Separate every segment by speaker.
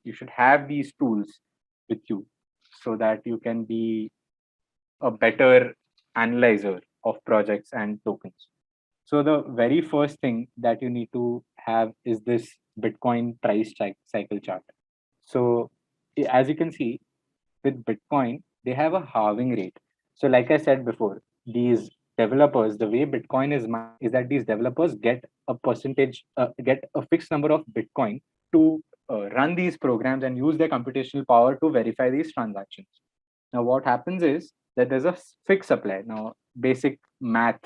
Speaker 1: you should have these tools with you so that you can be a better analyzer of projects and tokens. So the very first thing that you need to have is this Bitcoin price cycle chart. So as you can see with Bitcoin, they have a halving rate. So like I said before, these developers, the way Bitcoin is mined is that these developers get a percentage, get a fixed number of Bitcoin to run these programs and use their computational power to verify these transactions. Now, what happens is that there's a fixed supply. Now, basic math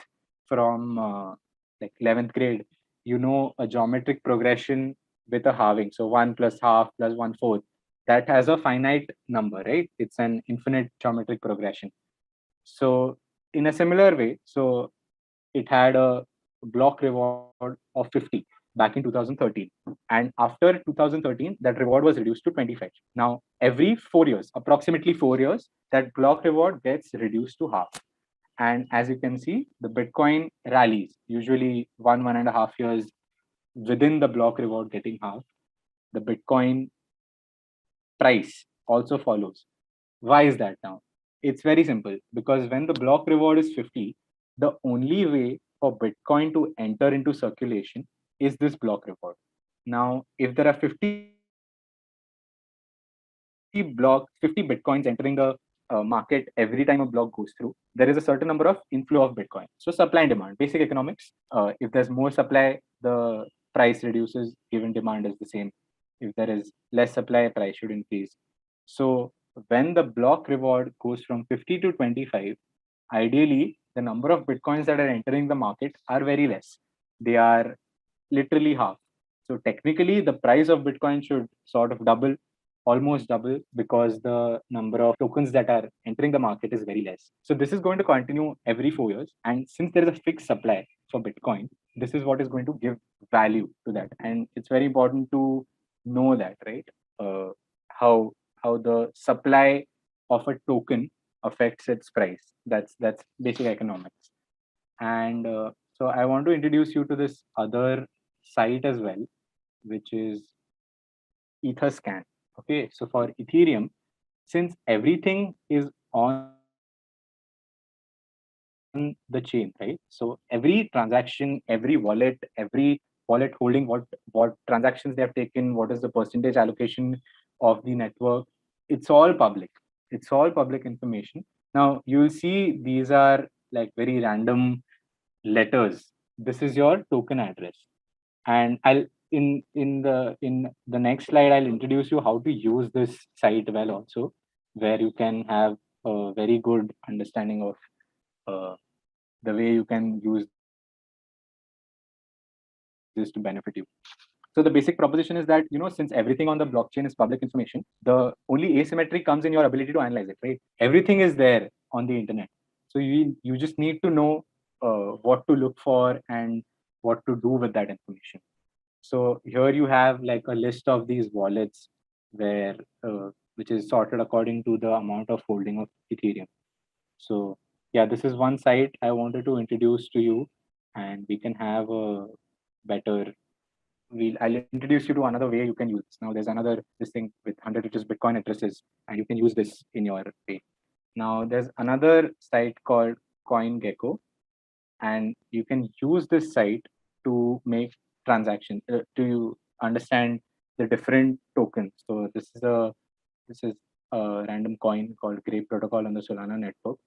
Speaker 1: from like 11th grade, you know, a geometric progression with a halving. So 1 plus half plus 1/4, that has a finite number, right? It's an infinite geometric progression. So in a similar way, so it had a block reward of 50 back in 2013. And after 2013, that reward was reduced to 25. Now, every 4 years, approximately 4 years, that block reward gets reduced to half. And as you can see, the Bitcoin rallies, usually 1.5 years within the block reward getting half. The Bitcoin price also follows. Why is that now? It's very simple, because when the block reward is 50, the only way for Bitcoin to enter into circulation is this block reward. Now, if there are 50 Bitcoins entering the market every time a block goes through, there is a certain number of inflow of Bitcoin. So supply and demand, basic economics. If there's more supply, the price reduces, given demand is the same. If there is less supply, price should increase. So when the block reward goes from 50 to 25, ideally the number of Bitcoins that are entering the market are very less. They are literally half. So technically, the price of Bitcoin should sort of double, almost double, because the number of tokens that are entering the market is very less. So this is going to continue every 4 years. And since there is a fixed supply for Bitcoin, this is what is going to give value to that. And it's very important to know that, right? Uh, how the supply of a token affects its price. That's basic economics. And so I want to introduce you to this other site as well, which is Etherscan. Okay, so for Ethereum, since everything is on the chain, right? So every transaction, every wallet holding what transactions they have taken, what is the percentage allocation of the network, it's all public. It's all public information. Now you'll see these are like very random letters. This is your token address, and I'll in the next slide I'll introduce you how to use this site well also, where you can have a very good understanding of uh, the way you can use this to benefit you. So the basic proposition is that, since everything on the blockchain is public information, the only asymmetry comes in your ability to analyze it, right? Everything is there on the internet. So you just need to know what to look for and what to do with that information. So here you have like a list of these wallets where which is sorted according to the amount of holding of Ethereum. So yeah, this is one site I wanted to introduce to you, and we can have a better. I'll introduce you to another way you can use this. Now there's another this thing with 100 richest Bitcoin addresses, and you can use this in your way. Now there's another site called CoinGecko, and you can use this site to make transactions to understand the different tokens. So this is a random coin called Grape Protocol on the Solana network,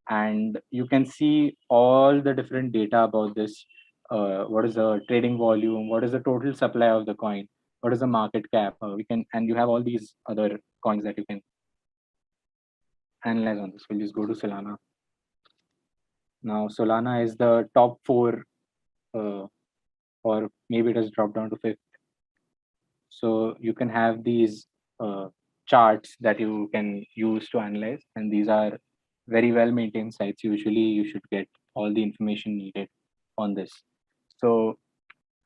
Speaker 1: and you can see all the different data about this. What is the trading volume? What is the total supply of the coin? What is the market cap? We can, and you have all these other coins that you can analyze on this. We'll just go to Solana. Now Solana is the top four, or maybe it has dropped down to fifth. So you can have these charts that you can use to analyze, and these are very well maintained sites. Usually you should get all the information needed on this. So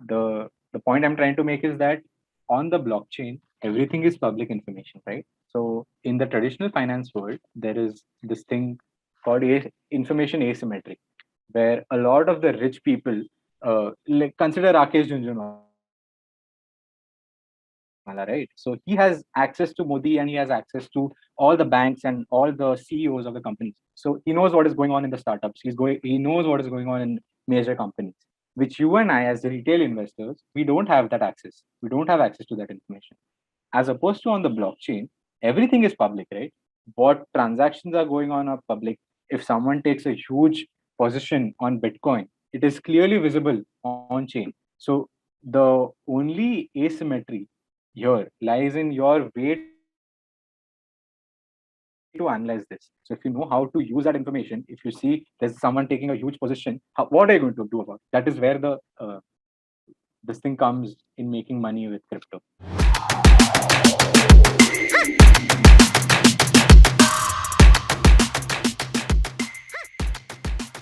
Speaker 1: the point I'm trying to make is that on the blockchain, everything is public information, right? So in the traditional finance world, there is this thing called information asymmetry, where a lot of the rich people, like consider Rakesh Junjunwala, right? He's a very rich guy. right? So he has access to Modi and he has access to all the banks and all the CEOs of the companies. So he knows what is going on in the startups. He knows what is going on in major companies, which you and I, as the retail investors, we don't have that access. We don't have access to that information. As opposed to on the blockchain, everything is public, right? What transactions are going on are public. If someone takes a huge position on Bitcoin, it is clearly visible on chain. So the only asymmetry here lies in your way to analyze this. So if you know how to use that information, if you see there's someone taking a huge position, what are you going to do about it? That is where this thing comes in making money with crypto.